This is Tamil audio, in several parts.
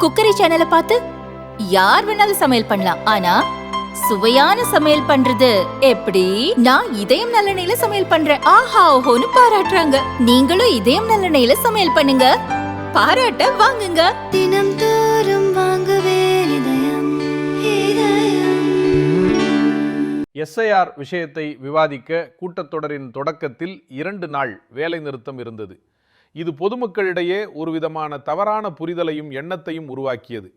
குக்கரி சேனலை பார்த்து யார் வேணாலும் சமையல் பண்ணலாம். ஆனா சுவையான சமையல் பண்றது எப்படி? நான் இதயம் நல்லெண்ணெயில சமையல் பண்றேன். ஆஹா ஓஹோன்னு பாராட்டுறாங்க. நீங்களும் இதயம் நல்லெண்ணெயில சமையல் பண்ணுங்க, பாராட்ட வாங்குங்க. தினம் தோறும் வாங்குவே இதயம் இதயம். எஸ்ஐஆர் விஷயத்தை விவாதிக்க கூட்டத்தொடரின் தொடக்கத்தில் 2 நாள் வேலை நிறுத்தம் இருந்தது. இது பொதுமக்களிடையே ஒருவிதமான தவறான புரிதலையும் எண்ணத்தையும் உருவாக்கியது.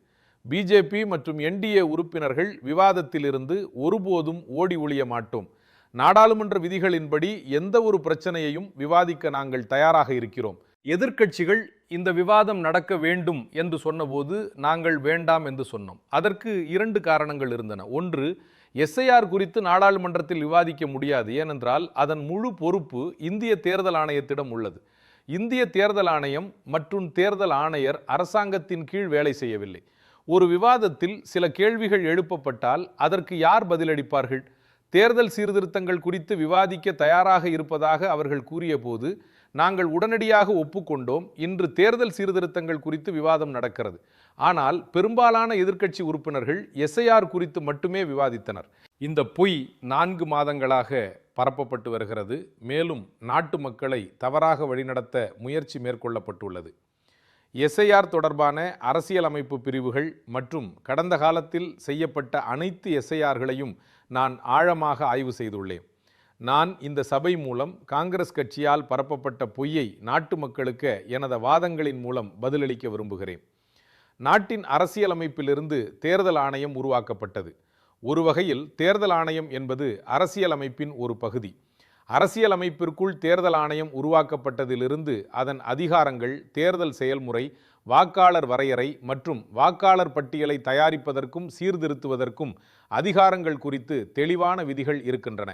பிஜேபி மற்றும் என்டிஏ உறுப்பினர்கள் விவாதத்திலிருந்து ஒருபோதும் ஓடி ஒளிய மாட்டோம், நாடாளுமன்ற விதிகளின்படி எந்த ஒரு பிரச்சனையையும் விவாதிக்க நாங்கள் தயாராக இருக்கிறோம். எதிர்க்கட்சிகள் இந்த விவாதம் நடக்க வேண்டும் என்று சொன்னபோது நாங்கள் வேண்டாம் என்று சொன்னோம். அதற்கு 2 காரணங்கள் இருந்தன. ஒன்று, எஸ்ஐஆர் குறித்து நாடாளுமன்றத்தில் விவாதிக்க முடியாது, ஏனென்றால் அதன் முழு பொறுப்பு இந்திய தேர்தல் ஆணையத்திடம் உள்ளது. இந்திய தேர்தல் ஆணையம் மற்றும் தேர்தல் ஆணையர் அரசாங்கத்தின் கீழ் வேலை செய்யவில்லை. ஒரு விவாதத்தில் சில கேள்விகள் எழுப்பப்பட்டால் அதற்கு யார் பதிலளிப்பார்கள்? தேர்தல் சீர்திருத்தங்கள் குறித்து விவாதிக்க தயாராக இருப்பதாக அவர்கள் கூறிய போது நாங்கள் உடனடியாக ஒப்புக்கொண்டோம். இன்று தேர்தல் சீர்திருத்தங்கள் குறித்து விவாதம் நடக்கிறது. ஆனால் பெரும்பாலான எதிர்க்கட்சி உறுப்பினர்கள் எஸ்ஐஆர் குறித்து மட்டுமே விவாதித்தனர். இந்த பொய் 4 மாதங்களாக பரப்பப்பட்டு வருகிறது. மேலும் நாட்டு மக்களை தவறாக வழிநடத்த முயற்சி மேற்கொள்ளப்பட்டுள்ளது. எஸ்ஐஆர் தொடர்பான அரசியலமைப்பு பிரிவுகள் மற்றும் கடந்த காலத்தில் செய்யப்பட்ட அனைத்து எஸ்ஐஆர்களையும் நான் ஆழமாக ஆய்வு செய்துள்ளேன். நான் இந்த சபை மூலம் காங்கிரஸ் கட்சியால் பரப்பப்பட்ட பொய்யை நாட்டு மக்களுக்கு எனது வாதங்களின் மூலம் பதிலளிக்க விரும்புகிறேன். நாட்டின் அரசியலமைப்பிலிருந்து தேர்தல் ஆணையம் உருவாக்கப்பட்டது. ஒரு வகையில் தேர்தல் ஆணையம் என்பது அரசியலமைப்பின் ஒரு பகுதி. அரசியலமைப்பிற்குள் தேர்தல் ஆணையம் உருவாக்கப்பட்டதிலிருந்து அதன் அதிகாரங்கள், தேர்தல் செயல்முறை, வாக்காளர் வரையறை மற்றும் வாக்காளர் பட்டியலை தயாரிப்பதற்கும் சீர்திருத்துவதற்கும் அதிகாரங்கள் குறித்து தெளிவான விதிகள் இருக்கின்றன.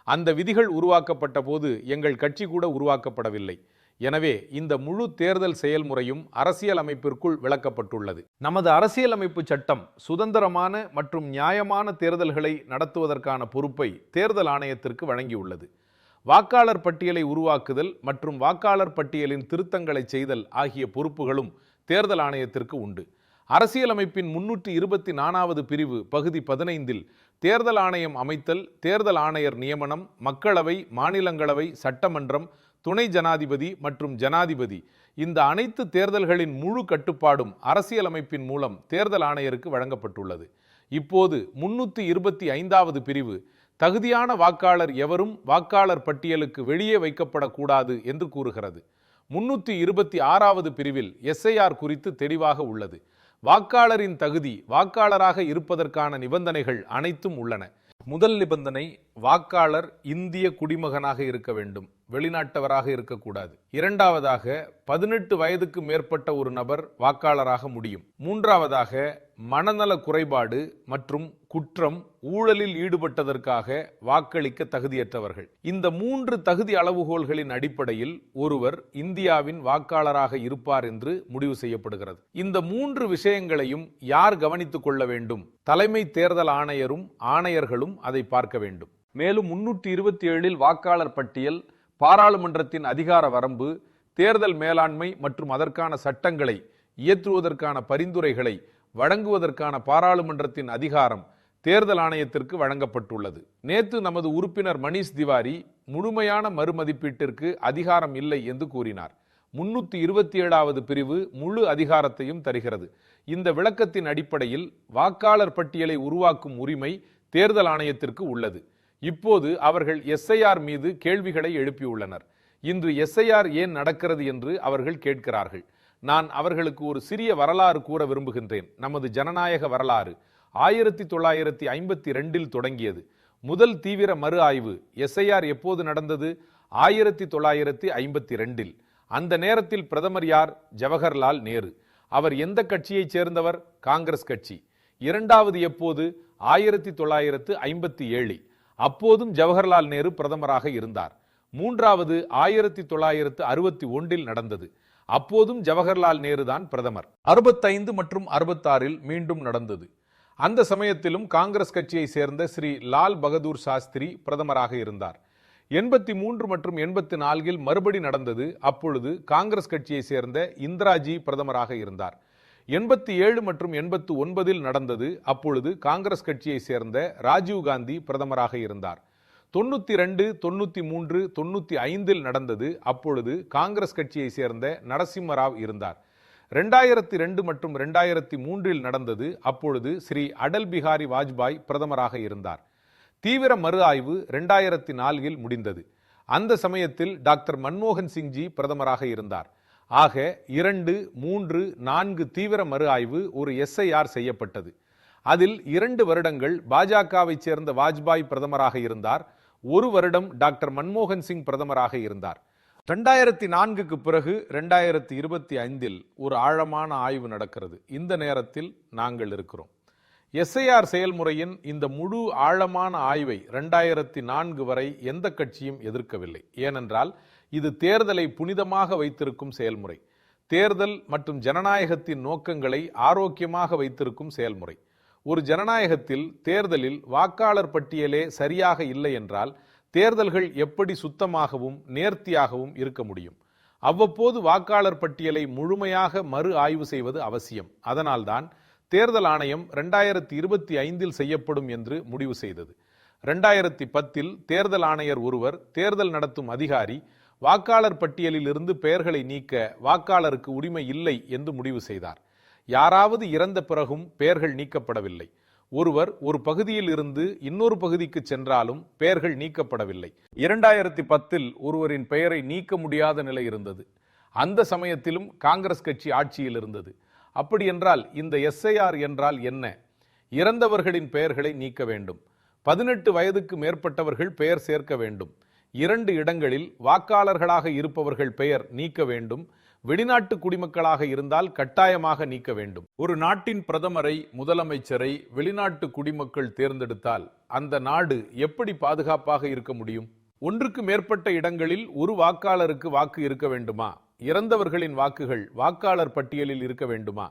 அந்த விதிகள் உருவாக்கப்பட்ட போது எங்கள் கட்சி கூட உருவாக்கப்படவில்லை. எனவே இந்த முழு தேர்தல் செயல்முறையும் அரசியலமைப்பிற்குள் விளக்கப்பட்டுள்ளது. நமது அரசியலமைப்பு சட்டம் சுதந்திரமான மற்றும் நியாயமான தேர்தல்களை நடத்துவதற்கான பொறுப்பை தேர்தல் ஆணையத்திற்கு வழங்கியுள்ளது. வாக்காளர் பட்டியலை உருவாக்குதல் மற்றும் வாக்காளர் பட்டியலின் திருத்தங்களை செய்தல் ஆகிய பொறுப்புகளும் தேர்தல் ஆணையத்திற்கு உண்டு. அரசியலமைப்பின் 324வது பிரிவு பகுதி 15இல் தேர்தல் ஆணையம் அமைத்தல், தேர்தல் ஆணையர் நியமனம், மக்களவை, மாநிலங்களவை, சட்டமன்றம், துணை ஜனாதிபதி மற்றும் ஜனாதிபதி இந்த அனைத்து தேர்தல்களின் முழு கட்டுப்பாடும் அரசியலமைப்பின் மூலம் தேர்தல் ஆணையருக்கு வழங்கப்பட்டுள்ளது. இப்போது 325வது பிரிவு தகுதியான வாக்காளர் எவரும் வாக்காளர் பட்டியலுக்கு வெளியே வைக்கப்படக்கூடாது என்று கூறுகிறது. 326வது பிரிவில் எஸ்ஐஆர் குறித்து தெளிவாக உள்ளது. வாக்காளரின் தகுதி, வாக்காளராக இருப்பதற்கான நிபந்தனைகள் அனைத்தும் உள்ளன. முதல் நிபந்தனை, வாக்காளர் இந்திய குடிமகனாக இருக்க வேண்டும், வெளிநாட்டவராக இருக்கக்கூடாது. இரண்டாவதாக, 18 வயதுக்கு மேற்பட்ட ஒரு நபர் வாக்காளராக முடியும். மூன்றாவதாக, மனநல குறைபாடு மற்றும் குற்றம், ஊழலில் ஈடுபட்டதற்காக வாக்களிக்க தகுதியற்றவர்கள். இந்த 3 தகுதி அளவுகோல்களின் அடிப்படையில் ஒருவர் இந்தியாவின் வாக்காளராக இருப்பார் என்று முடிவு செய்யப்படுகிறது. இந்த 3 விஷயங்களையும் யார் கவனித்துக் கொள்ள வேண்டும்? தலைமை தேர்தல் ஆணையரும் ஆணையர்களும் அதை பார்க்க வேண்டும். மேலும் 327இல் வாக்காளர் பட்டியல், பாராளுமன்றத்தின் அதிகார வரம்பு, தேர்தல் மேலாண்மை மற்றும் அதற்கான சட்டங்களை இயற்றுவதற்கான பரிந்துரைகளை வழங்குவதற்கான பாராளுமன்றத்தின் அதிகாரம் தேர்தல் ஆணையத்திற்கு வழங்கப்பட்டுள்ளது. நேற்று நமது உறுப்பினர் மணீஷ் திவாரி முழுமையான மறுமதிப்பீட்டிற்கு அதிகாரம் இல்லை என்று கூறினார். 327வது பிரிவு முழு அதிகாரத்தையும் தருகிறது. இந்த விளக்கத்தின் அடிப்படையில் வாக்காளர் பட்டியலை உருவாக்கும் உரிமை தேர்தல் ஆணையத்திற்கு உள்ளது. இப்போது அவர்கள் எஸ்ஐஆர் மீது கேள்விகளை எழுப்பியுள்ளனர். இன்று எஸ்ஐஆர் ஏன் நடக்கிறது என்று அவர்கள் கேட்கிறார்கள். நான் அவர்களுக்கு ஒரு சிறிய வரலாறு கூற விரும்புகின்றேன். நமது ஜனநாயக வரலாறு 1952இல் தொடங்கியது. முதல் தீவிர மறு ஆய்வு எஸ்ஐஆர் எப்போது நடந்தது? 1952இல். அந்த நேரத்தில் பிரதமர் யார்? ஜவஹர்லால் நேரு. அவர் எந்த கட்சியைச் சேர்ந்தவர்? காங்கிரஸ் கட்சி. இரண்டாவது எப்போது? 1957. அப்போதும் ஜவஹர்லால் நேரு பிரதமராக இருந்தார். மூன்றாவது 1961இல் நடந்தது. அப்போதும் ஜவஹர்லால் நேரு தான் பிரதமர். 65 மற்றும் 66இல் மீண்டும் நடந்தது. அந்த சமயத்திலும் காங்கிரஸ் கட்சியை சேர்ந்த ஸ்ரீ லால் பகதூர் சாஸ்திரி பிரதமராக இருந்தார். 83 மற்றும் 84இல் மறுபடி நடந்தது. அப்பொழுது காங்கிரஸ் கட்சியை சேர்ந்த இந்திராஜி பிரதமராக இருந்தார். 87 மற்றும் 89 நடந்தது. அப்பொழுது காங்கிரஸ் கட்சியை சேர்ந்த ராஜீவ் காந்தி பிரதமராக இருந்தார். 92, 93, 95 நடந்தது. அப்பொழுது காங்கிரஸ் கட்சியை சேர்ந்த நரசிம்மராவ் இருந்தார். 2002 மற்றும் 2003 நடந்தது. அப்பொழுது ஸ்ரீ அடல் பிகாரி வாஜ்பாய் பிரதமராக இருந்தார். தீவிர மறு ஆய்வு 2004 முடிந்தது. அந்த சமயத்தில் டாக்டர் மன்மோகன் சிங்ஜி பிரதமராக இருந்தார். ஆக 2, 3, 4 தீவிர மறு ஆய்வு ஒரு SIR செய்யப்பட்டது. அதில் 2 வருடங்கள் பாஜகவை சேர்ந்த வாஜ்பாய் பிரதமராக இருந்தார். 1 வருடம் டாக்டர் மன்மோகன் சிங் பிரதமராக இருந்தார். 2004க்கு பிறகு 2025 ஒரு ஆழமான ஆய்வு நடக்கிறது. இந்த நேரத்தில் நாங்கள் இருக்கிறோம். SIR செயல்முறையின் இந்த முழு ஆழமான ஆய்வை 2004 வரை எந்த கட்சியும் எதிர்க்கவில்லை. ஏனென்றால் இது தேர்தலை புனிதமாக வைத்திருக்கும் செயல்முறை. தேர்தல் மற்றும் ஜனநாயகத்தின் நோக்கங்களை ஆரோக்கியமாக வைத்திருக்கும் செயல்முறை. ஒரு ஜனநாயகத்தில் தேர்தலில் வாக்காளர் பட்டியலே சரியாக இல்லை என்றால் தேர்தல்கள் எப்படி சுத்தமாகவும் நேர்த்தியாகவும் இருக்க முடியும்? அவ்வப்போது வாக்காளர் பட்டியலை முழுமையாக மறு ஆய்வு செய்வது அவசியம். அதனால்தான் தேர்தல் ஆணையம் 2025 செய்யப்படும் என்று முடிவு செய்தது. 2010 தேர்தல் ஆணையர் ஒருவர், தேர்தல் நடத்தும் அதிகாரி, வாக்காளர் பட்டியலில் இருந்து பெயர்களை நீக்க வாக்காளருக்கு உரிமை இல்லை என்று முடிவு செய்தார். யாராவது இறந்த பிறகும் பெயர்கள் நீக்கப்படவில்லை. ஒருவர் ஒரு பகுதியில் இருந்து இன்னொரு பகுதிக்கு சென்றாலும் பெயர்கள் நீக்கப்படவில்லை. 2010 ஒருவரின் பெயரை நீக்க முடியாத நிலை இருந்தது. அந்த சமயத்திலும் காங்கிரஸ் கட்சி ஆட்சியில் இருந்தது. அப்படி என்றால் இந்த SIR என்றால் என்ன? இறந்தவர்களின் பெயர்களை நீக்க வேண்டும். 18 வயதுக்கு மேற்பட்டவர்கள் பெயர் சேர்க்க வேண்டும். 2 இடங்களில் வாக்காளர்களாக இருப்பவர்கள் பெயர் நீக்க வேண்டும். வெளிநாட்டு குடிமக்களாக இருந்தால் கட்டாயமாக நீக்க வேண்டும். ஒரு நாட்டின் பிரதமரை, முதலமைச்சரை வெளிநாட்டு குடிமக்கள் தேர்ந்தெடுத்தால் அந்த நாடு எப்படி பாதுகாப்பாக இருக்க முடியும்? ஒன்றுக்கு மேற்பட்ட இடங்களில் ஒரு வாக்காளருக்கு வாக்கு இருக்க வேண்டுமா? இறந்தவர்களின் வாக்குகள் வாக்காளர் பட்டியலில் இருக்க வேண்டுமா?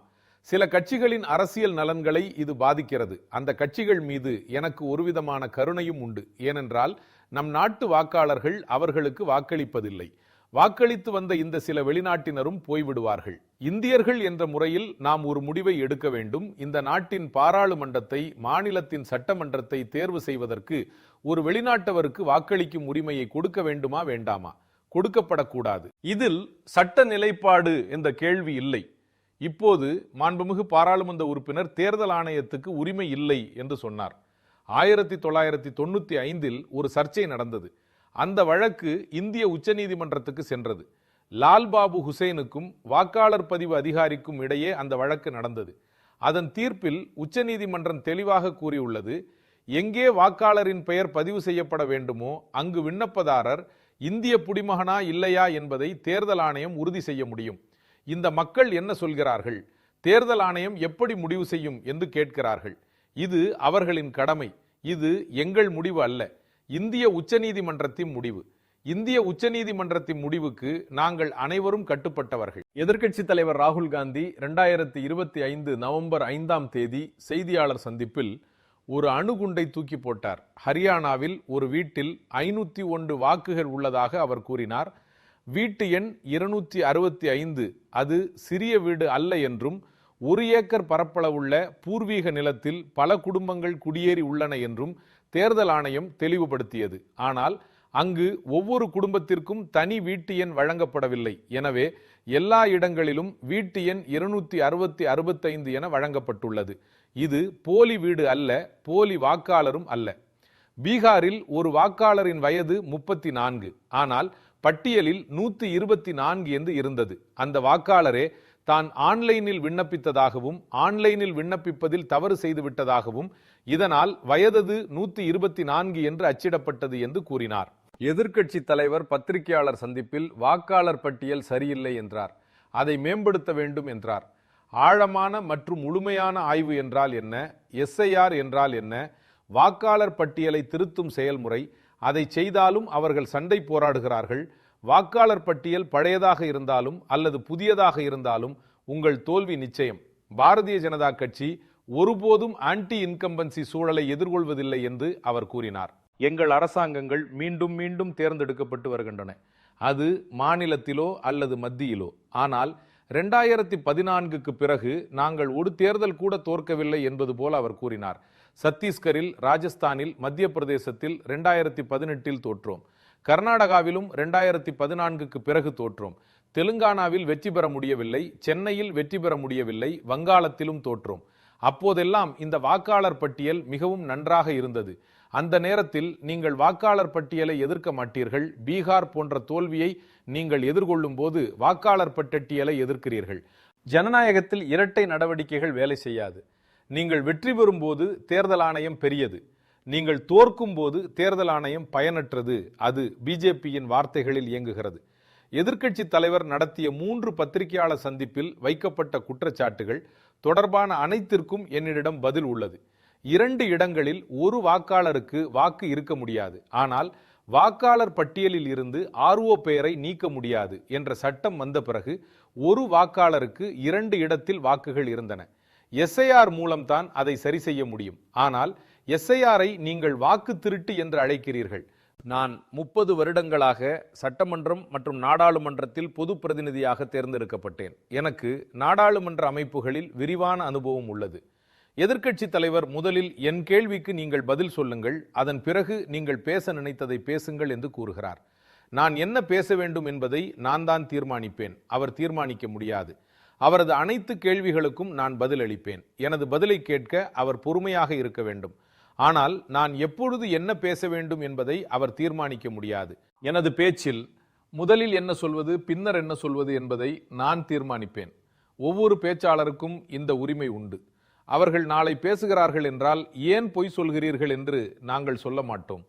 சில கட்சிகளின் அரசியல் நலன்களை இது பாதிக்கிறது. அந்த கட்சிகள் மீது எனக்கு ஒருவிதமான கருணையும் உண்டு. ஏனென்றால் நம் நாட்டு வாக்காளர்கள் அவர்களுக்கு வாக்களிப்பதில்லை. வாக்களித்து வந்த இந்த சில வெளிநாட்டினரும் போய்விடுவார்கள். இந்தியர்கள் என்ற முறையில் நாம் ஒரு முடிவை எடுக்க வேண்டும். இந்த நாட்டின் பாராளுமன்றத்தை, மாநிலத்தின் சட்டமன்றத்தை தேர்வு செய்வதற்கு ஒரு வெளிநாட்டவருக்கு வாக்களிக்கும் உரிமையை கொடுக்க வேண்டுமா வேண்டாமா? கொடுக்கப்படக்கூடாது. இதில் சட்ட நிலைப்பாடு என்ற கேள்வி இல்லை. இப்போது மாண்புமிகு பாராளுமன்ற உறுப்பினர் தேர்தல் ஆணையத்துக்கு உரிமை இல்லை என்று சொன்னார். 1995 ஒரு சர்ச்சை நடந்தது. அந்த வழக்கு இந்திய உச்சநீதிமன்றத்துக்கு சென்றது. லால் பாபு ஹுசைனுக்கும் வாக்காளர் பதிவு அதிகாரிக்கும் இடையே அந்த வழக்கு நடந்தது. அதன் தீர்ப்பில் உச்சநீதிமன்றம் தெளிவாக கூறியுள்ளது, எங்கே வாக்காளரின் பெயர் பதிவு செய்யப்பட வேண்டுமோ அங்கு விண்ணப்பதாரர் இந்திய குடிமகனா இல்லையா என்பதை தேர்தல் ஆணையம் உறுதி செய்ய முடியும். இந்த மக்கள் என்ன சொல்கிறார்கள்? தேர்தல் ஆணையம் எப்படி முடிவு செய்யும் என்று கேட்கிறார்கள். இது அவர்களின் கடமை. இது எங்கள் முடிவு அல்ல, இந்திய உச்சநீதிமன்றத்தின் முடிவு. இந்திய உச்சநீதிமன்றத்தின் முடிவுக்கு நாங்கள் அனைவரும் கட்டுப்பட்டவர்கள். எதிர்க்கட்சி தலைவர் ராகுல் காந்தி 2025 நவம்பர் 5ஆம் தேதி செய்தியாளர் சந்திப்பில் ஒரு அணுகுண்டை தூக்கி போட்டார். ஹரியானாவில் ஒரு வீட்டில் 501 வாக்குகள் உள்ளதாக அவர் கூறினார். வீட்டு எண் 265, அது சிறிய வீடு அல்ல என்றும் 1 ஏக்கர் பரப்பளவுள்ள பூர்வீக நிலத்தில் பல குடும்பங்கள் குடியேறி உள்ளன என்றும் தேர்தல் ஆணையம் தெளிவுபடுத்தியது. ஆனால் அங்கு ஒவ்வொரு குடும்பத்திற்கும் தனி வீட்டு எண் வழங்கப்படவில்லை. எனவே எல்லா இடங்களிலும் வீட்டு எண் 265 என வழங்கப்பட்டுள்ளது. இது போலி வீடு அல்ல, போலி வாக்காளரும் அல்ல. பீகாரில் ஒரு வாக்காளரின் வயது 34, ஆனால் பட்டியலில் 124 என்று இருந்தது. அந்த வாக்காளரே தான் ஆன்லைனில் விண்ணப்பித்ததாகவும் ஆன்லைனில் விண்ணப்பிப்பதில் தவறு செய்து விட்டதாகவும் இதனால் வயது 124 என்று அச்சிடப்பட்டது என்று கூறினார். எதிர்க்கட்சி தலைவர் பத்திரிகையாளர் சந்திப்பில் வாக்காளர் பட்டியல் சரியில்லை என்றார். அதை மேம்படுத்த வேண்டும் என்றார். ஆழமான மற்றும் முழுமையான ஆய்வு என்றால் என்ன? SIR என்றால் என்ன? வாக்காளர் பட்டியலை திருத்தும் செயல்முறை. அதை செய்தாலும் அவர்கள் சண்டை போராடுகிறார்கள். வாக்காளர் பட்டியல் பழையதாக இருந்தாலும் அல்லது புதியதாக இருந்தாலும் உங்கள் தோல்வி நிச்சயம். பாரதிய ஜனதா கட்சி ஒருபோதும் ஆன்டி இன்கம்பன்சி சூழலை எதிர்கொள்வதில்லை என்று அவர் கூறினார். எங்கள் அரசாங்கங்கள் மீண்டும் மீண்டும் தேர்ந்தெடுக்கப்பட்டு வருகின்றன. அது மாநிலத்திலோ அல்லது மத்தியிலோ. ஆனால் 2014க்கு பிறகு நாங்கள் ஒரு தேர்தல் கூட தோற்கவில்லை என்பது போல அவர் கூறினார். சத்தீஸ்கரில், ராஜஸ்தானில், மத்திய பிரதேசத்தில் 2018இல் தோற்றோம். கர்நாடகாவிலும் 2014க்கு பிறகு தோற்றோம். தெலுங்கானாவில் வெற்றி பெற முடியவில்லை, சென்னையில் வெற்றி பெற முடியவில்லை, வங்காளத்திலும் தோற்றோம். அப்போதெல்லாம் இந்த வாக்காளர் பட்டியல் மிகவும் நன்றாக இருந்தது. அந்த நேரத்தில் நீங்கள் வாக்காளர் பட்டியலை எதிர்க்க மாட்டீர்கள். பீகார் போன்ற தோல்வியை நீங்கள் எதிர்கொள்ளும் போது வாக்காளர் பட்டியலை எதிர்க்கிறீர்கள். ஜனநாயகத்தில் இரட்டை நடவடிக்கைகள் வேலை செய்யாது. நீங்கள் வெற்றி பெறும் போது தேர்தல் ஆணையம் பெரியது, நீங்கள் தோற்கும் போது தேர்தல் ஆணையம் பயனற்றது. அது பிஜேபியின் வார்த்தைகளில் இயங்குகிறது. எதிர்க்கட்சி தலைவர் நடத்திய 3 பத்திரிகையாளர் சந்திப்பில் வைக்கப்பட்ட குற்றச்சாட்டுகள் தொடர்பான அனைத்திற்கும் என்னிடம் பதில் உள்ளது. 2 இடங்களில் ஒரு வாக்காளருக்கு வாக்கு இருக்க முடியாது, ஆனால் வாக்காளர் பட்டியலில் இருந்து ஆர்ஓ பெயரை நீக்க முடியாது என்ற சட்டம் வந்த பிறகு ஒரு வாக்காளருக்கு 2 இடத்தில் வாக்குகள் இருந்தன. எஸ்ஐஆர் மூலம்தான் அதை சரி செய்ய முடியும். ஆனால் எஸ்ஐஆரை நீங்கள் வாக்கு திருட்டு என்று அழைக்கிறீர்கள். நான் 30 வருடங்களாக சட்டமன்றம் மற்றும் நாடாளுமன்றத்தில் பொது பிரதிநிதியாக தேர்ந்தெடுக்கப்பட்டேன். எனக்கு நாடாளுமன்ற அமைப்புகளில் விரிவான அனுபவம் உள்ளது. எதிர்க்கட்சி தலைவர் முதலில் என் கேள்விக்கு நீங்கள் பதில் சொல்லுங்கள், அதன் பிறகு நீங்கள் பேச நினைத்ததை பேசுங்கள் என்று கூறுகிறார். நான் என்ன பேச வேண்டும் என்பதை நான் தான் தீர்மானிப்பேன், அவர் தீர்மானிக்க முடியாது. அவரது அனைத்து கேள்விகளுக்கும் நான் பதில் அளிப்பேன். எனது பதிலை கேட்க அவர் பொறுமையாக இருக்க வேண்டும். ஆனால் நான் எப்பொழுது என்ன பேச வேண்டும் என்பதை அவர் தீர்மானிக்க முடியாது. எனது பேச்சில் முதலில் என்ன சொல்வது, பின்னர் என்ன சொல்வது என்பதை நான் தீர்மானிப்பேன். ஒவ்வொரு பேச்சாளருக்கும் இந்த உரிமை உண்டு. அவர்கள் நாளை பேசுகிறார்கள் என்றால் ஏன் பொய் சொல்கிறீர்கள் என்று நாங்கள் சொல்ல மாட்டோம்.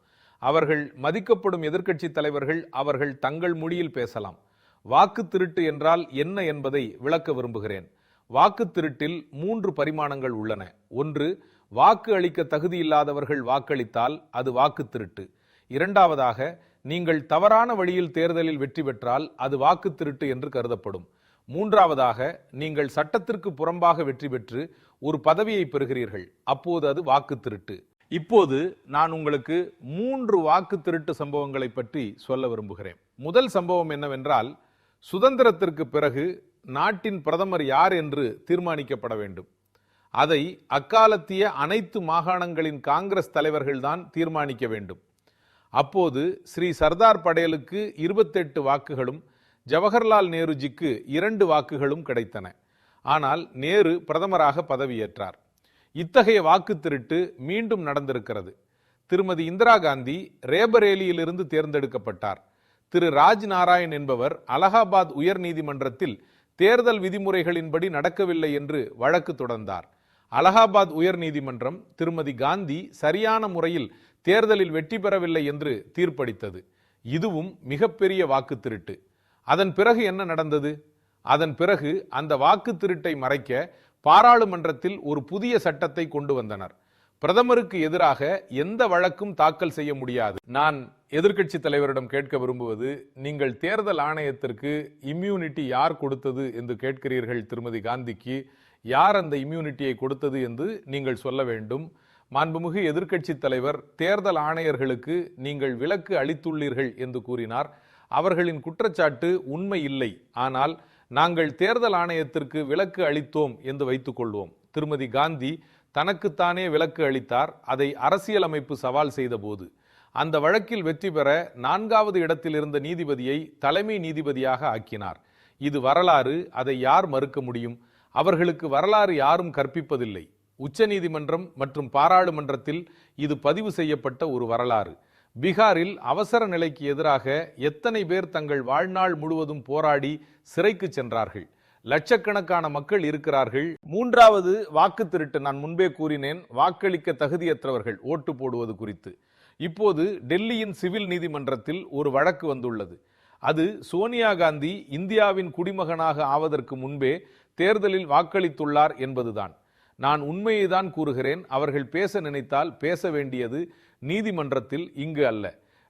அவர்கள் மதிக்கப்படும் எதிர்க்கட்சி தலைவர்கள் அவர்கள் தங்கள் மொழியில் பேசலாம். வாக்கு திருட்டு என்றால் என்ன என்பதை விளக்க விரும்புகிறேன். வாக்கு திருட்டில் 3 பரிமாணங்கள் உள்ளன. 1, வாக்கு அளிக்க தகுதியில்லாதவர்கள் வாக்களித்தால் அது வாக்கு திருட்டு. 2வதாக, நீங்கள் தவறான வழியில் தேர்தலில் வெற்றி பெற்றால் அது வாக்கு திருட்டு என்று கருதப்படும். 3வதாக, நீங்கள் சட்டத்திற்கு புறம்பாக வெற்றி பெற்று ஒரு பதவியை பெறுகிறீர்கள், அப்போது அது வாக்கு திருட்டு. இப்போது நான் உங்களுக்கு 3 வாக்கு திருட்டு சம்பவங்களை பற்றி சொல்ல விரும்புகிறேன். முதல் சம்பவம் என்னவென்றால், சுதந்திரத்திற்கு பிறகு நாட்டின் பிரதமர் யார் என்று தீர்மானிக்கப்பட வேண்டும். அதை அக்காலத்திய அனைத்து மாகாணங்களின் காங்கிரஸ் தலைவர்கள்தான் தீர்மானிக்க வேண்டும். அப்போது ஸ்ரீ சர்தார் படேலுக்கு 28 வாக்குகளும் ஜவஹர்லால் நேருஜிக்கு 2 வாக்குகளும் கிடைத்தன. ஆனால் நேரு பிரதமராக பதவியேற்றார். இத்தகைய வாக்கு திருட்டு மீண்டும் நடந்திருக்கிறது. திருமதி இந்திரா காந்தி ரேபரேலியிலிருந்து தேர்ந்தெடுக்கப்பட்டார். திரு ராஜ் நாராயண் என்பவர் அலகாபாத் உயர் நீதிமன்றத்தில் தேர்தல் விதிமுறைகளின்படி நடக்கவில்லை என்று வழக்கு தொடர்ந்தார். அலகாபாத் உயர் நீதிமன்றம் திருமதி காந்தி சரியான முறையில் தேர்தலில் வெற்றி பெறவில்லை என்று தீர்ப்பளித்தது. இதுவும் மிகப்பெரிய வாக்கு திருட்டு. அதன் பிறகு என்ன நடந்தது? அதன் பிறகு அந்த வாக்கு திருட்டை மறைக்க பாராளுமன்றத்தில் ஒரு புதிய சட்டத்தை கொண்டு வந்தனர். பிரதமருக்கு எதிராக எந்த வழக்கும் தாக்கல் செய்ய முடியாது. நான் எதிர்க்கட்சி தலைவரிடம் கேட்க விரும்புவது, நீங்கள் தேர்தல் ஆணையத்திற்கு இம்யூனிட்டி யார் கொடுத்தது என்று கேட்கிறீர்கள். திருமதி காந்திக்கு யார் அந்த இம்யூனிட்டியை கொடுத்தது என்று நீங்கள் சொல்ல வேண்டும். மாண்புமிகு எதிர்க்கட்சி தலைவர் தேர்தல் ஆணையர்களுக்கு நீங்கள் விலக்கு அளித்துள்ளீர்கள் என்று கூறினார். அவர்களின் குற்றச்சாட்டு உண்மை இல்லை. ஆனால் நாங்கள் தேர்தல் ஆணையத்திற்கு விலக்கு அளித்தோம் என்று வைத்துக் கொள்வோம். திருமதி காந்தி தனக்குத்தானே விலக்கு அளித்தார். அதை அரசியலமைப்பு சவால் செய்த போது அந்த வழக்கில் வெற்றி பெற 4வது இடத்தில் இருந்த நீதிபதியை தலைமை நீதிபதியாக ஆக்கினார். இது வரலாறு. அதை யார் மறுக்க முடியும்? அவர்களுக்கு வரலாறு யாரும் கற்பிப்பதில்லை. உச்ச நீதிமன்றம் மற்றும் பாராளுமன்றத்தில் இது பதிவு செய்யப்பட்ட ஒரு வரலாறு. பீகாரில் அவசர நிலைக்கு எதிராக எத்தனை பேர் தங்கள் வாழ்நாள் முழுவதும் போராடி சிறைக்கு சென்றார்கள். லட்சக்கணக்கான மக்கள் இருக்கிறார்கள். 3வது வாக்கு திருட்டு. நான் முன்பே கூறினேன், வாக்களிக்க தகுதியற்றவர்கள் ஓட்டு போடுவது குறித்து. இப்போது டெல்லியின் சிவில் நீதிமன்றத்தில் ஒரு வழக்கு வந்துள்ளது. அது சோனியா காந்தி இந்தியாவின் குடிமகனாக ஆவதற்கு முன்பே தேர்தலில் வாக்களித்துள்ளார் என்பதுதான். நான் உண்மையை தான் கூறுகிறேன். அவர்கள் பேச நினைத்தால் பேச வேண்டியது நீதிமன்றத்தில், இங்கு அல்ல.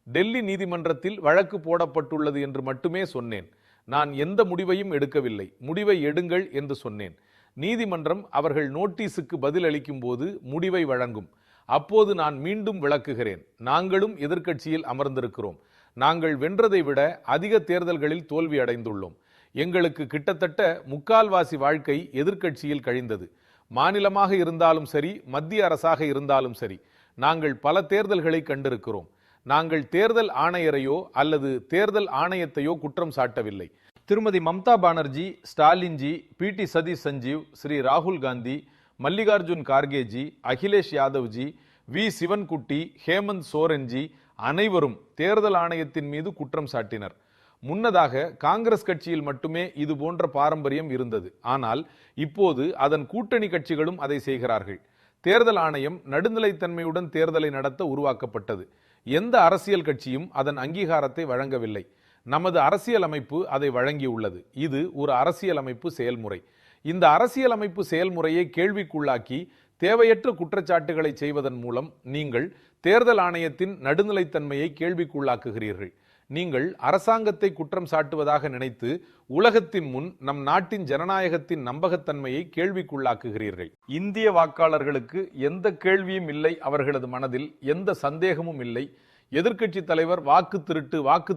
டெல்லி நீதிமன்றத்தில் வழக்கு போடப்பட்டுள்ளது என்று மட்டுமே சொன்னேன். நான் எந்த முடிவையும் எடுக்கவில்லை. முடிவை எடுங்கள் என்று சொன்னேன். நீதிமன்றம் அவர்கள் நோட்டீஸுக்கு பதில் அளிக்கும் போது முடிவை வழங்கும். அப்போது நான் மீண்டும் விளக்குகிறேன். நாங்களும் எதிர்க்கட்சியில் அமர்ந்திருக்கிறோம். நாங்கள் வென்றதை விட அதிக தேர்தல்களில் தோல்வி அடைந்துள்ளோம். எங்களுக்கு கிட்டத்தட்ட முக்கால்வாசி வாழ்க்கை எதிர்க்கட்சியில் கழிந்தது. மாநிலமாக இருந்தாலும் சரி, மத்திய அரசாக இருந்தாலும் சரி, நாங்கள் பல தேர்தல்களை கண்டிருக்கிறோம். நாங்கள் தேர்தல் ஆணையரையோ அல்லது தேர்தல் ஆணையத்தையோ குற்றம் சாட்டவில்லை. திருமதி மம்தா பானர்ஜி, ஸ்டாலின்ஜி, PT சதீஷ் சஞ்சீவ், ஸ்ரீ ராகுல் காந்தி, மல்லிகார்ஜுன் கார்கேஜி, அகிலேஷ் யாதவ்ஜி, V சிவன்குட்டி, ஹேமந்த் சோரன்ஜி அனைவரும் தேர்தல் ஆணையத்தின் மீது குற்றம் சாட்டினர். முன்னதாக காங்கிரஸ் கட்சியில் மட்டுமே இது போன்ற பாரம்பரியம் இருந்தது. ஆனால் இப்போது அதன் கூட்டணி கட்சிகளும் அதை செய்கிறார்கள். தேர்தல் ஆணையம் நடுநிலைத்தன்மையுடன் தேர்தலை நடத்த உருவாக்கப்பட்டது. எந்த அரசியல் கட்சியும் அதன் அங்கீகாரத்தை வழங்கவில்லை. நமது அரசியலமைப்பு அதை வழங்கியுள்ளது. இது ஒரு அரசியலமைப்பு செயல்முறை. இந்த அரசியலமைப்பு செயல்முறையை கேள்விக்குள்ளாக்கி தேவையற்ற குற்றச்சாட்டுகளை செய்வதன் மூலம் நீங்கள் தேர்தல் ஆணையத்தின் நடுநிலைத்தன்மையை கேள்விக்குள்ளாக்குகிறீர்கள். நீங்கள் அரசாங்கத்தை குற்றம் சாட்டுவதாக நினைத்து உலகத்தின் முன் நம் நாட்டின் ஜனநாயகத்தின் நம்பகத்தன்மையை கேள்விக்குள்ளாக்குகிறீர்கள். இந்திய வாக்காளர்களுக்கு எந்த கேள்வியும் இல்லை, அவர்களது மனதில் எந்த சந்தேகமும் இல்லை. எதிர்க்கட்சி தலைவர் வாக்கு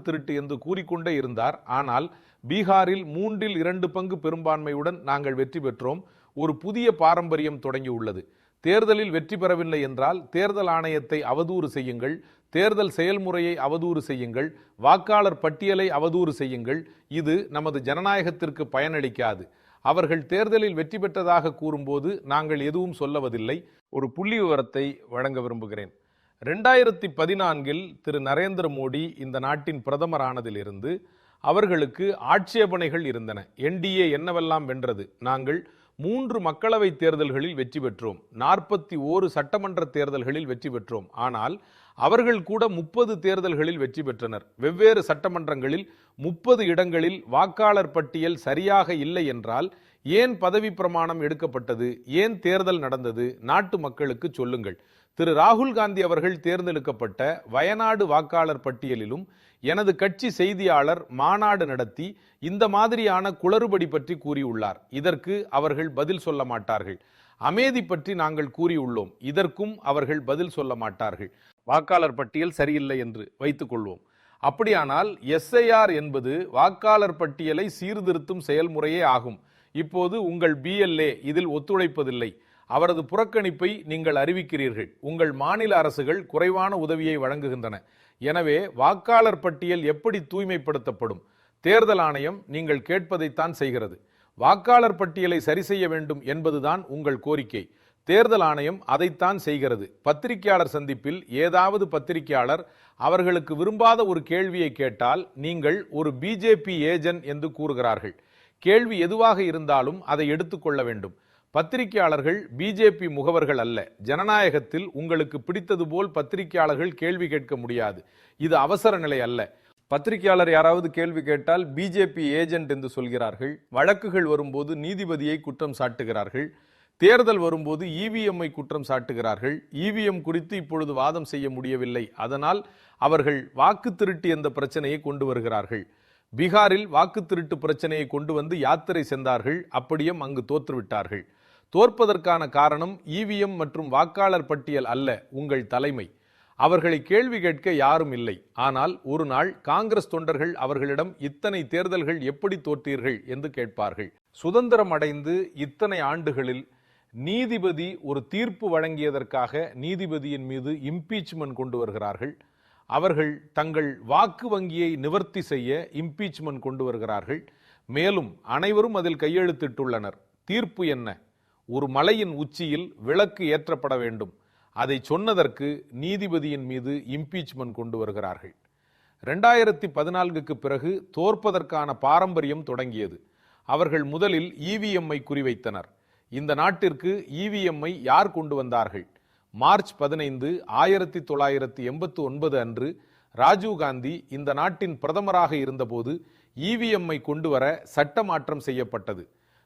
திருட்டு என்று கூறிக்கொண்டே இருந்தார். ஆனால் பீகாரில் 2/3 பங்கு பெரும்பான்மையுடன் நாங்கள் வெற்றி பெற்றோம். ஒரு புதிய பாரம்பரியம் தொடங்கியுள்ளது. தேர்தலில் வெற்றி பெறவில்லை என்றால் தேர்தல் ஆணையத்தை அவதூறு செய்யுங்கள், தேர்தல் செயல்முறையை அவதூறு செய்யுங்கள், வாக்காளர் பட்டியலை அவதூறு செய்யுங்கள். இது நமது ஜனநாயகத்திற்கு பயனளிக்காது. அவர்கள் தேர்தலில் வெற்றி பெற்றதாக கூறும்போது நாங்கள் எதுவும் சொல்லுவதில்லை. ஒரு புள்ளி விவரத்தை வழங்க விரும்புகிறேன். 2014 திரு நரேந்திர மோடி இந்த நாட்டின் பிரதமரானதிலிருந்து அவர்களுக்கு ஆட்சேபனைகள் இருந்தன. NDA என்னவெல்லாம் வென்றது? நாங்கள் 3 மக்களவை தேர்தல்களில் வெற்றி பெற்றோம், 41 சட்டமன்ற தேர்தல்களில் வெற்றி பெற்றோம். ஆனால் அவர்கள் கூட 30 தேர்தல்களில் வெற்றி பெற்றனர். வெவ்வேறு சட்டமன்றங்களில் 30 இடங்களில் வாக்காளர் பட்டியல் சரியாக இல்லை என்றால் ஏன் பதவி பிரமாணம் எடுக்கப்பட்டது? ஏன் தேர்தல் நடந்தது? நாட்டு மக்களுக்கு சொல்லுங்கள். திரு ராகுல் காந்தி அவர்கள் தேர்ந்தெடுக்கப்பட்ட வயநாடு வாக்காளர் பட்டியலிலும் எனது கட்சி செய்தியாளர் மாநாடு நடத்தி இந்த மாதிரியான குளறுபடி பற்றி கூறியுள்ளார். இதற்கு அவர்கள் பதில் சொல்ல மாட்டார்கள். அமேதி பற்றி நாங்கள் கூறியுள்ளோம். இதற்கும் அவர்கள் பதில் சொல்ல மாட்டார்கள். வாக்காளர் பட்டியல் சரியில்லை என்று வைத்துக் கொள்வோம். அப்படியானால் SIR என்பது வாக்காளர் பட்டியலை சீர்திருத்தும் செயல்முறையே ஆகும். இப்போது உங்கள் BLA இதில் ஒத்துழைப்பதில்லை. அவரது புறக்கணிப்பை நீங்கள் அறிவிக்கிறீர்கள். உங்கள் மாநில அரசுகள் குறைவான உதவியை வழங்குகின்றன. எனவே வாக்காளர் பட்டியல் எப்படி தூய்மைப்படுத்தப்படும்? தேர்தல் ஆணையம் நீங்கள் கேட்பதைத்தான் செய்கிறது. வாக்காளர் பட்டியலை சரி செய்ய வேண்டும் என்பதுதான் உங்கள் கோரிக்கை. தேர்தல் ஆணையம் அதைத்தான் செய்கிறது. பத்திரிகையாளர் சந்திப்பில் ஏதாவது பத்திரிகையாளர் அவர்களுக்கு விரும்பாத ஒரு கேள்வியை கேட்டால் நீங்கள் ஒரு BJP ஏஜென்ட் என்று கூறுகிறார்கள். கேள்வி எதுவாக இருந்தாலும் அதை எடுத்துக்கொள்ள வேண்டும். பத்திரிகையாளர்கள் BJP முகவர்கள் அல்ல. ஜனநாயகத்தில் உங்களுக்கு பிடித்தது போல் பத்திரிகையாளர்கள் கேள்வி கேட்க முடியாது. இது அவசர நிலை அல்ல. பத்திரிகையாளர் யாராவது கேள்வி கேட்டால் BJP ஏஜென்ட் என்று சொல்கிறார்கள். வழக்குகள் வரும்போது நீதிபதியை குற்றம் சாட்டுகிறார்கள். தேர்தல் வரும்போது EVM-ஐ குற்றம் சாட்டுகிறார்கள். EVM குறித்து இப்பொழுது வாதம் செய்ய முடியவில்லை. அதனால் அவர்கள் வாக்கு திருட்டு என்ற பிரச்சனையை கொண்டு வருகிறார்கள். பீகாரில் வாக்கு திருட்டு பிரச்சனையை கொண்டு வந்து யாத்திரை சென்றார்கள். அப்படியும் அங்கு தோற்றுவிட்டார்கள். தோற்பதற்கான காரணம் EVM மற்றும் வாக்காளர் பட்டியல் அல்ல, உங்கள் தலைமை. அவர்களை கேள்வி கேட்க யாரும் இல்லை. ஆனால் ஒரு நாள் காங்கிரஸ் தொண்டர்கள் அவர்களிடம் இத்தனை தேர்தல்கள் எப்படி தோற்றீர்கள் என்று கேட்பார்கள். சுதந்திரம் அடைந்து இத்தனை ஆண்டுகளில் நீதிபதி ஒரு தீர்ப்பு வழங்கியதற்காக நீதிபதியின் மீது இம்பீச்மென்ட் கொண்டு வருகிறார்கள். அவர்கள் தங்கள் வாக்கு வங்கியை நிவர்த்தி செய்ய இம்பீச்மென்ட் கொண்டு வருகிறார்கள். மேலும் அனைவரும் அதில் கையெழுத்திட்டுள்ளனர். தீர்ப்பு என்ன? ஒரு மலையின் உச்சியில் விளக்கு ஏற்றப்பட வேண்டும். அதை சொன்னதற்கு நீதிபதியின் மீது இம்பீச்மென்ட் கொண்டு வருகிறார்கள். 2014க்கு பிறகு தோற்பதற்கான பாரம்பரியம் தொடங்கியது. அவர்கள் முதலில் EVM-ஐ குறிவைத்தனர். இந்த நாட்டிற்கு EVM-ஐ யார் கொண்டு வந்தார்கள்? மார்ச் 15, 1989 அன்று ராஜீவ் காந்தி இந்த நாட்டின் பிரதமராக இருந்தபோது EVM-ஐ கொண்டு வர சட்ட மாற்றம் செய்யப்பட்டது.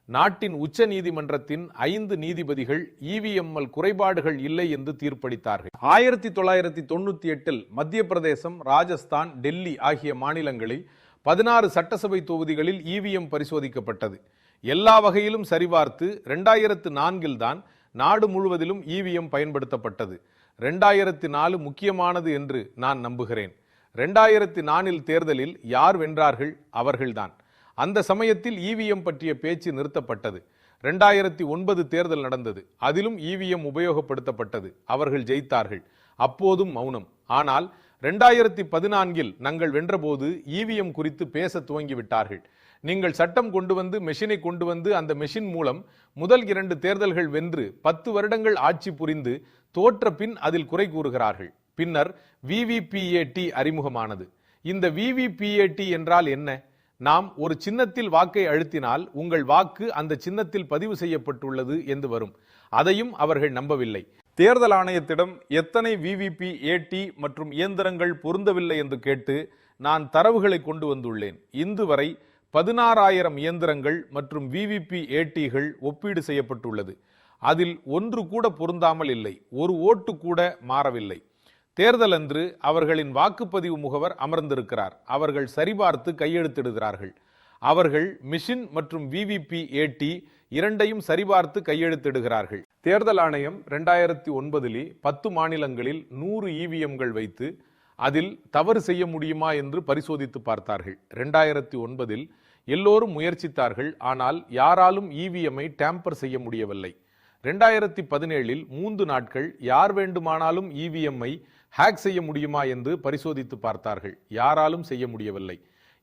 நாட்டின் உச்ச நீதிமன்றத்தின் 5 நீதிபதிகள் EVM-இல் குறைபாடுகள் இல்லை என்று தீர்ப்பளித்தார்கள். 1998 மத்திய பிரதேசம், ராஜஸ்தான், டெல்லி ஆகிய மாநிலங்களில் 16 சட்டசபை தொகுதிகளில் EVM பரிசோதிக்கப்பட்டது. எல்லா வகையிலும் சரிபார்த்து 2004 தான் நாடு முழுவதிலும் EVM பயன்படுத்தப்பட்டது. 2004 முக்கியமானது என்று நான் நம்புகிறேன். 2004 தேர்தலில் யார் வென்றார்கள்? அவர்கள்தான். அந்த சமயத்தில் இவிஎம் பற்றிய பேச்சு நிறுத்தப்பட்டது. 2009 தேர்தல் நடந்தது. அதிலும் இவிஎம் உபயோகப்படுத்தப்பட்டது. அவர்கள் ஜெயித்தார்கள். அப்போதும் மௌனம். ஆனால் 2014 நாங்கள் வென்றபோது இவிஎம் குறித்து பேச துவங்கிவிட்டார்கள். நீங்கள் சட்டம் கொண்டு வந்து மெஷினை கொண்டு வந்து அந்த மெஷின் மூலம் முதல் 2 தேர்தல்கள் வென்று 10 வருடங்கள் ஆட்சி புரிந்து தோற்ற பின் அதில் குறை கூறுகிறார்கள். பின்னர் VVPAT அறிமுகமானது. இந்த VVPAT என்றால் என்ன? நாம் ஒரு சின்னத்தில் வாக்கை அழுத்தினால் உங்கள் வாக்கு அந்த சின்னத்தில் பதிவு செய்யப்பட்டுள்ளது என்று வரும். அதையும் அவர்கள் நம்பவில்லை. தேர்தல் ஆணையத்திடம் எத்தனை VVPAT மற்றும் இயந்திரங்கள் பொருந்தவில்லை என்று கேட்டு நான் தரவுகளை கொண்டு வந்துள்ளேன். இன்று வரை 16,000 இயந்திரங்கள் மற்றும் VVPATகள் ஒப்பீடு செய்யப்பட்டுள்ளது. அதில் ஒன்று கூட பொருந்தாமல் இல்லை. ஒரு ஓட்டு கூட மாறவில்லை. தேர்தல் அன்று அவர்களின் வாக்குப்பதிவு முகவர் அமர்ந்திருக்கிறார். அவர்கள் சரிபார்த்து கையெழுத்திடுகிறார்கள். அவர்கள் மிஷின் மற்றும் VVPAT இரண்டையும் சரிபார்த்து கையெழுத்திடுகிறார்கள். தேர்தல் ஆணையம் 2009 10 மாநிலங்களில் 100 இவிஎம்கள் வைத்து அதில் தவறு செய்ய முடியுமா என்று பரிசோதித்து பார்த்தார்கள். 2009 எல்லோரும் முயற்சித்தார்கள். ஆனால் யாராலும் இவிஎம்ஐ டேம்பர் செய்ய முடியவில்லை. 2017 3 நாட்கள் யார் வேண்டுமானாலும் இவிஎம்ஐ ஹேக் செய்ய முடியுமா என்று பரிசோதித்து பார்த்தார்கள். யாராலும் செய்ய முடியவில்லை.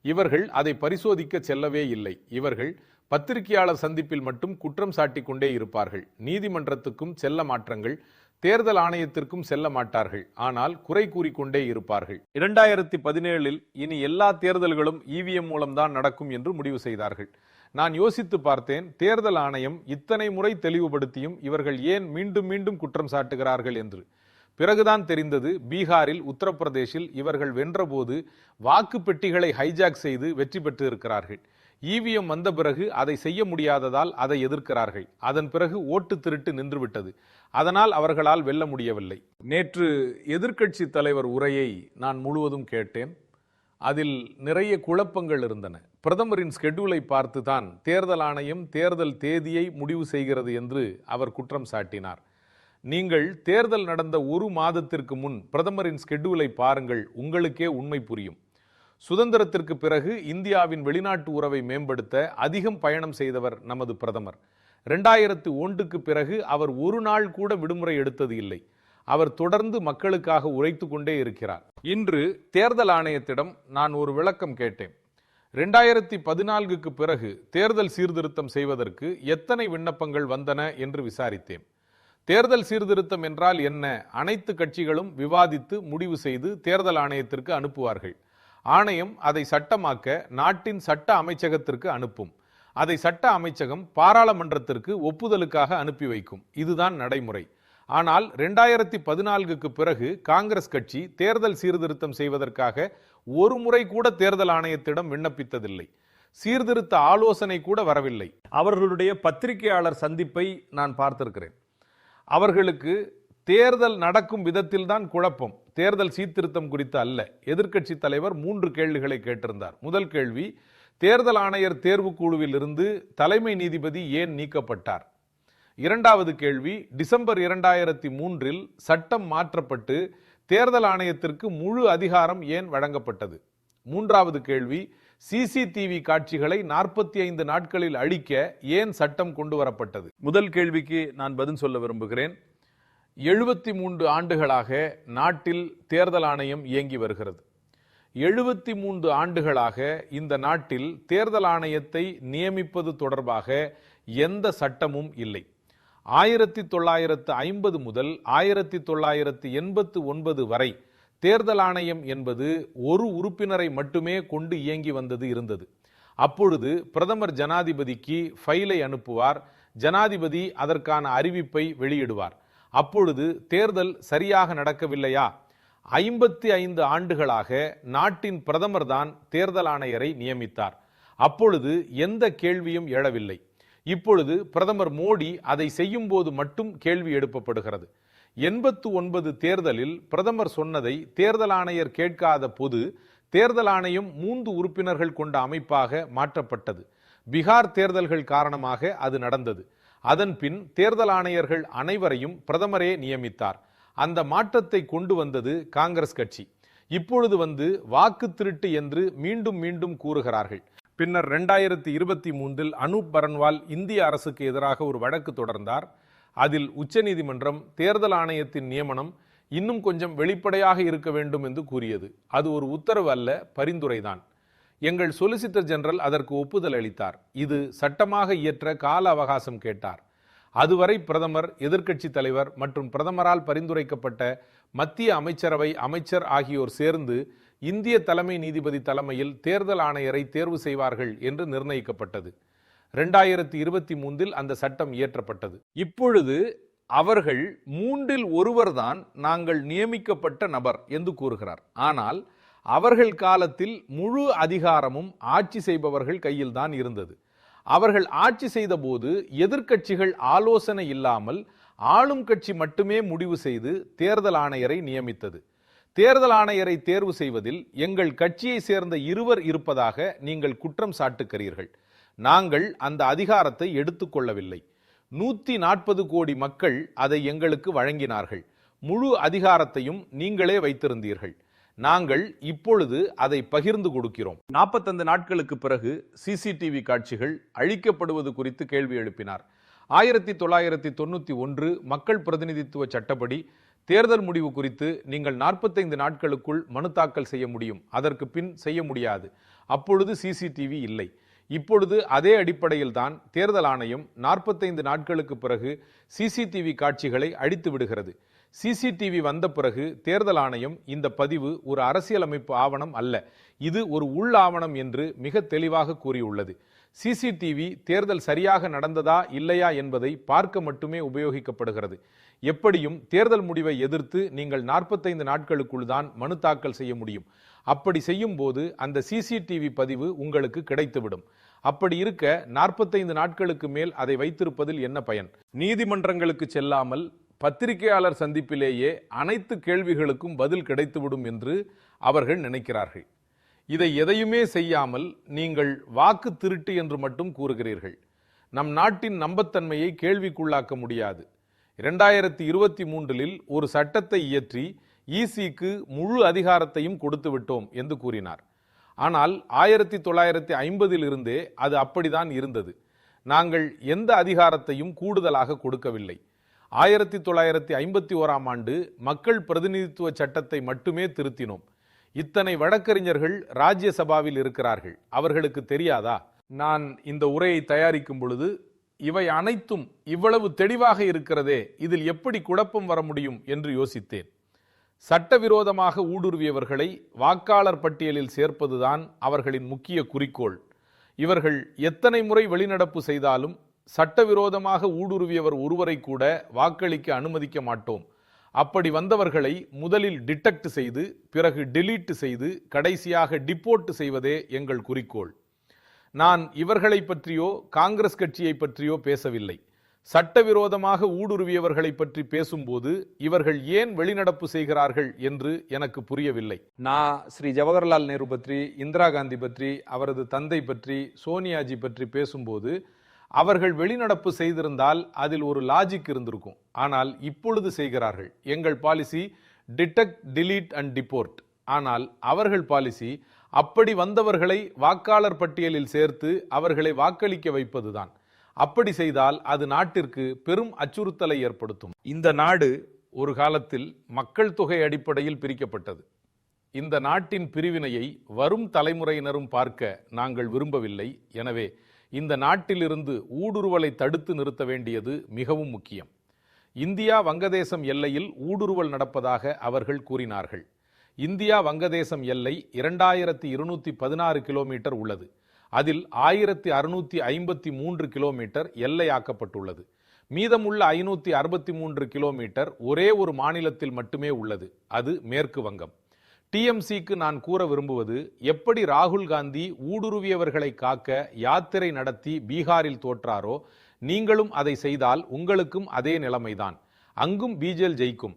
இவர்கள் அதை பரிசோதிக்க செல்லவே இல்லை. இவர்கள் பத்திரிகையாளர் சந்திப்பில் மட்டும் குற்றம் சாட்டிக் கொண்டே இருப்பார்கள். நீதிமன்றத்துக்கும் செல்ல மாட்டார்கள். தேர்தல் ஆணையத்திற்கும் செல்ல மாட்டார்கள். ஆனால் குறை கூறிக்கொண்டே இருப்பார்கள். 2017 இனி எல்லா தேர்தல்களும் இவிஎம் மூலம்தான் நடக்கும் என்று முடிவு செய்தார்கள். நான் யோசித்து பார்த்தேன், தேர்தல் ஆணையம் இத்தனை முறை தெளிவுபடுத்தியும் இவர்கள் ஏன் மீண்டும் மீண்டும் குற்றம் சாட்டுகிறார்கள் என்று. பிறகுதான் தெரிந்தது, பீகாரில், உத்தரப்பிரதேசில் இவர்கள் வென்றபோது வாக்கு பெட்டிகளை ஹைஜாக் செய்து வெற்றி பெற்று இருக்கிறார்கள். இவிஎம் வந்த பிறகு அதை செய்ய முடியாததால் அதை எதிர்க்கிறார்கள். அதன் பிறகு ஓட்டு திருட்டு நின்றுவிட்டது. அதனால் அவர்களால் வெல்ல முடியவில்லை. நேற்று எதிர்க்கட்சி தலைவர் உரையை நான் முழுவதும் கேட்டேன். அதில் நிறைய குழப்பங்கள் இருந்தன. பிரதமரின் ஸ்கெட்யூலை பார்த்துதான் தேர்தல் ஆணையம் தேர்தல் தேதியை முடிவு செய்கிறது என்று அவர் குற்றம் சாட்டினார். நீங்கள் தேர்தல் நடந்த 1 மாதத்திற்கு முன் பிரதமரின் ஸ்கெட்யூலை பாருங்கள், உங்களுக்கே உண்மை புரியும். சுதந்திரத்திற்கு பிறகு இந்தியாவின் வெளிநாட்டு உறவை மேம்படுத்த அதிகம் பயணம் செய்தவர் நமது பிரதமர். 2001க்கு பிறகு அவர் ஒரு நாள் கூட விடுமுறை எடுத்தது இல்லை. அவர் தொடர்ந்து மக்களுக்காக உரைத்து கொண்டே இருக்கிறார். இன்று தேர்தல் ஆணையத்திடம் நான் ஒரு விளக்கம் கேட்டேன். 2014க்கு பிறகு தேர்தல் சீர்திருத்தம் செய்வதற்கு எத்தனை விண்ணப்பங்கள் வந்தன என்று விசாரித்தேன். தேர்தல் சீர்திருத்தம் என்றால் என்ன? அனைத்து கட்சிகளும் விவாதித்து முடிவு செய்து தேர்தல் ஆணையத்திற்கு அனுப்புவார்கள். ஆணையம் அதை சட்டமாக்க நாட்டின் சட்ட அமைச்சகத்திற்கு அனுப்பும். அதை சட்ட அமைச்சகம் பாராளுமன்றத்திற்கு ஒப்புதலுக்காக அனுப்பி வைக்கும். இதுதான் நடைமுறை. ஆனால் 2014க்கு பிறகு காங்கிரஸ் கட்சி தேர்தல் சீர்திருத்தம் செய்வதற்காக ஒரு முறை கூட தேர்தல் ஆணையத்திடம் விண்ணப்பித்ததில்லை. சீர்திருத்த ஆலோசனை கூட வரவில்லை. அவர்களுடைய பத்திரிகையாளர் சந்திப்பை நான் பார்த்திருக்கிறேன். அவர்களுக்கு தேர்தல் நடக்கும் விதத்தில் தான் குழப்பம், தேர்தல் சீர்திருத்தம் குறித்து அல்ல. எதிர்க்கட்சி தலைவர் 3 கேள்விகளை கேட்டிருந்தார். முதல் கேள்வி, தேர்தல் ஆணையர் தேர்வுக்குழுவில் இருந்து தலைமை நீதிபதி ஏன் நீக்கப்பட்டார்? இரண்டாவது கேள்வி, டிசம்பர் 2003 சட்டம் மாற்றப்பட்டு தேர்தல் ஆணையத்திற்கு முழு அதிகாரம் ஏன் வழங்கப்பட்டது? மூன்றாவது கேள்வி, சிசிடிவி காட்சிகளை 45 நாட்களில் அழிக்க ஏன் சட்டம் கொண்டு வரப்பட்டது? முதல் கேள்விக்கு நான் பதில் சொல்ல விரும்புகிறேன். 73 ஆண்டுகளாக நாட்டில் தேர்தல் ஆணையம் இயங்கி வருகிறது. 73 ஆண்டுகளாக இந்த நாட்டில் தேர்தல் ஆணையத்தை நியமிப்பது தொடர்பாக எந்த சட்டமும் இல்லை. 1950 முதல் 1989 வரை தேர்தல் ஆணையம் என்பது ஒரு உறுப்பினரை மட்டுமே கொண்டு இயங்கி வந்தது இருந்தது. அப்பொழுது பிரதமர் ஜனாதிபதிக்கு ஃபைலை அனுப்புவார். ஜனாதிபதி அதற்கான அறிவிப்பை வெளியிடுவார். அப்பொழுது தேர்தல் சரியாக நடக்கவில்லையா? 55 ஆண்டுகளாக நாட்டின் பிரதமர் தான் தேர்தல் ஆணையரை நியமித்தார். அப்பொழுது எந்த கேள்வியும் எழவில்லை. இப்பொழுது பிரதமர் மோடி அதை செய்யும் போது மட்டும் கேள்வி எழுப்பப்படுகிறது. 89 தேர்தலில் பிரதமர் சொன்னதை தேர்தல் ஆணையர் கேட்காத போது தேர்தல் ஆணையம் 3 உறுப்பினர்கள் கொண்ட அமைப்பாக மாற்றப்பட்டது. பீகார் தேர்தல்கள் காரணமாக அது நடந்தது. அதன் பின் தேர்தல் ஆணையர்கள் அனைவரையும் பிரதமரே நியமித்தார். அந்த மாற்றத்தை கொண்டு வந்தது காங்கிரஸ் கட்சி. இப்பொழுது வந்து வாக்கு திருட்டு என்று மீண்டும் மீண்டும் கூறுகிறார்கள். பின்னர் 2023 அனூப் பரன்வால் இந்திய அரசுக்கு எதிராக ஒரு வழக்கு தொடர்ந்தார். அதில் உச்சநீதிமன்றம் தேர்தல் ஆணையத்தின் நியமனம் இன்னும் கொஞ்சம் வெளிப்படையாக இருக்க வேண்டும் என்று கூறியது. அது ஒரு உத்தரவு அல்ல, பரிந்துரைதான். எங்கள் சொலிசிட்டர் ஜெனரல் அதற்கு ஒப்புதல் அளித்தார். இது சட்டமாக இயற்ற கால அவகாசம் கேட்டார். அதுவரை பிரதமர், எதிர்க்கட்சி தலைவர் மற்றும் பிரதமரால் பரிந்துரைக்கப்பட்ட மத்திய அமைச்சரவை அமைச்சர் ஆகியோர் சேர்ந்து இந்திய தலைமை நீதிபதி தலைமையில் தேர்தல் ஆணையரை தேர்வு செய்வார்கள் என்று நிர்ணயிக்கப்பட்டது. 2023 அந்த சட்டம் இயற்றப்பட்டது. இப்பொழுது அவர்கள் 3 ஒருவர்தான் நாங்கள் நியமிக்கப்பட்ட நபர் என்று கூறுகிறார். ஆனால் அவர்கள் காலத்தில் முழு அதிகாரமும் ஆட்சி செய்பவர்கள் கையில்தான் இருந்தது. அவர்கள் ஆட்சி செய்த போது எதிர்க்கட்சிகள் ஆலோசனை இல்லாமல் ஆளும் கட்சி மட்டுமே முடிவு செய்து தேர்தல் ஆணையரை நியமித்தது. தேர்தல் ஆணையரை தேர்வு செய்வதில் எங்கள் கட்சியை சேர்ந்த 2 இருப்பதாக நீங்கள் குற்றம் சாட்டுகிறீர்கள். நாங்கள் அந்த அதிகாரத்தை எடுத்துக்கொள்ளவில்லை. 140 கோடி மக்கள் அதை எங்களுக்கு வழங்கினார்கள். முழு அதிகாரத்தையும் நீங்களே வைத்திருந்தீர்கள். நாங்கள் இப்பொழுது அதை பகிர்ந்து கொடுக்கிறோம். 45 நாட்களுக்கு பிறகு சிசிடிவி காட்சிகள் அழிக்கப்படுவது குறித்து கேள்வி எழுப்பினார். 1991 மக்கள் பிரதிநிதித்துவ சட்டப்படி தேர்தல் முடிவு குறித்து நீங்கள் 45 நாட்களுக்குள் மனு தாக்கல் செய்ய முடியும். அதற்கு பின் செய்ய முடியாது. அப்பொழுது சிசிடிவி இல்லை. இப்பொழுது அதே அடிப்படையில் தான் தேர்தல் ஆணையம் 45 நாட்களுக்கு பிறகு சிசிடிவி காட்சிகளை அழித்து விடுகிறது. சிசிடிவி வந்த பிறகு தேர்தல் ஆணையம் இந்த பதிவு ஒரு அரசியலமைப்பு ஆவணம் அல்ல, இது ஒரு உள் ஆவணம் என்று மிக தெளிவாக கூறியுள்ளது. சிசிடிவி தேர்தல் சரியாக நடந்ததா இல்லையா என்பதை பார்க்க மட்டுமே உபயோகிக்கப்படுகிறது. எப்படியும் தேர்தல் முடிவை எதிர்த்து நீங்கள் 45 நாட்களுக்குள் தான் மனு தாக்கல் செய்ய முடியும். அப்படி செய்யும் போது அந்த சிசிடிவி பதிவு உங்களுக்கு கிடைத்துவிடும். அப்படி இருக்க 45 நாட்களுக்கு மேல் அதை வைத்திருப்பதில் என்ன பயன்? நீதிமன்றங்களுக்கு செல்லாமல் பத்திரிகையாளர் சந்திப்பிலேயே அனைத்து கேள்விகளுக்கும் பதில் கிடைத்துவிடும் என்று அவர்கள் நினைக்கிறார்கள். இதை எதையுமே செய்யாமல் நீங்கள் வாக்கு திருட்டு என்று மட்டும் கூறுகிறீர்கள். நம் நாட்டின் நம்பத்தன்மையை கேள்விக்குள்ளாக்க முடியாது. 2023 ஒரு சட்டத்தை இயற்றி ஈசிக்கு முழு அதிகாரத்தையும் கொடுத்து விட்டோம் என்று கூறினார். ஆனால் 1950 இருந்தே அது அப்படிதான் இருந்தது. நாங்கள் எந்த அதிகாரத்தையும் கூடுதலாக கொடுக்கவில்லை. 1951 ஆண்டு மக்கள் பிரதிநிதித்துவ சட்டத்தை மட்டுமே திருத்தினோம். இத்தனை வழக்கறிஞர்கள் ராஜ்யசபாவில் இருக்கிறார்கள். அவர்களுக்கு தெரியாதா? நான் இந்த உரையை தயாரிக்கும் பொழுது இவை அனைத்தும் இவ்வளவு தெளிவாக இருக்கிறதே, இதில் எப்படி குழப்பம் வர முடியும் என்று யோசித்தேன். சட்டவிரோதமாக ஊடுருவியவர்களை வாக்காளர் பட்டியலில் சேர்ப்பதுதான் அவர்களின் முக்கிய குறிக்கோள். இவர்கள் எத்தனை முறை வெளிநடப்பு செய்தாலும் சட்டவிரோதமாக ஊடுருவியவர் ஒருவரை கூட வாக்களிக்க அனுமதிக்க மாட்டோம். அப்படி வந்தவர்களை முதலில் டிடெக்ட் செய்து, பிறகு டெலீட் செய்து, கடைசியாக டிபோர்ட் செய்வதே எங்கள் குறிக்கோள். நான் இவர்களை பற்றியோ காங்கிரஸ் கட்சியை பற்றியோ பேசவில்லை. சட்டவிரோதமாக ஊடுருவியவர்களை பற்றி பேசும்போது இவர்கள் ஏன் வெளிநடப்பு செய்கிறார்கள் என்று எனக்கு புரியவில்லை. நான் ஸ்ரீ ஜவஹர்லால் நேரு பற்றி, இந்திரா காந்தி பற்றி, அவரது தந்தை பற்றி, சோனியாஜி பற்றி பேசும்போது அவர்கள் வெளிநடப்பு செய்திருந்தால் அதில் ஒரு லாஜிக் இருந்திருக்கும். ஆனால் இப்பொழுது செய்கிறார்கள். எங்கள் policy detect, delete and depot. ஆனால் அவர்கள் பாலிசி அப்படி வந்தவர்களை வாக்காளர் பட்டியலில் சேர்த்து அவர்களை வாக்களிக்க வைப்பதுதான். அப்படி செய்தால் அது நாட்டிற்கு பெரும் அச்சுறுத்தலை ஏற்படுத்தும். இந்த நாடு ஒரு காலத்தில் மக்கள் தொகை அடிப்படையில் பிரிக்கப்பட்டது. இந்த நாட்டின் பிரிவினையை வரும் தலைமுறையினரும் பார்க்க நாங்கள் விரும்பவில்லை. எனவே இந்த நாட்டிலிருந்து ஊடுருவலை தடுத்து நிறுத்த வேண்டியது மிகவும் முக்கியம். இந்தியா வங்கதேசம் எல்லையில் ஊடுருவல் நடப்பதாக அவர்கள் கூறினார்கள். இந்தியா வங்கதேசம் எல்லை 2216 கிலோமீட்டர் உள்ளது. அதில் 1653 கிலோமீட்டர் எல்லையாக்கப்பட்டுள்ளது. மீதமுள்ள 563 கிலோமீட்டர் ஒரே ஒரு மாநிலத்தில் மட்டுமே உள்ளது. அது மேற்கு வங்கம். டிஎம்சிக்கு நான் கூற விரும்புவது, எப்படி ராகுல் காந்தி ஊடுருவியவர்களை காக்க யாத்திரை நடத்தி பீகாரில் தோற்றாரோ, நீங்களும் அதை செய்தால் உங்களுக்கும் அதே நிலைமைதான். அங்கும் பிஜேபி ஜெயிக்கும்.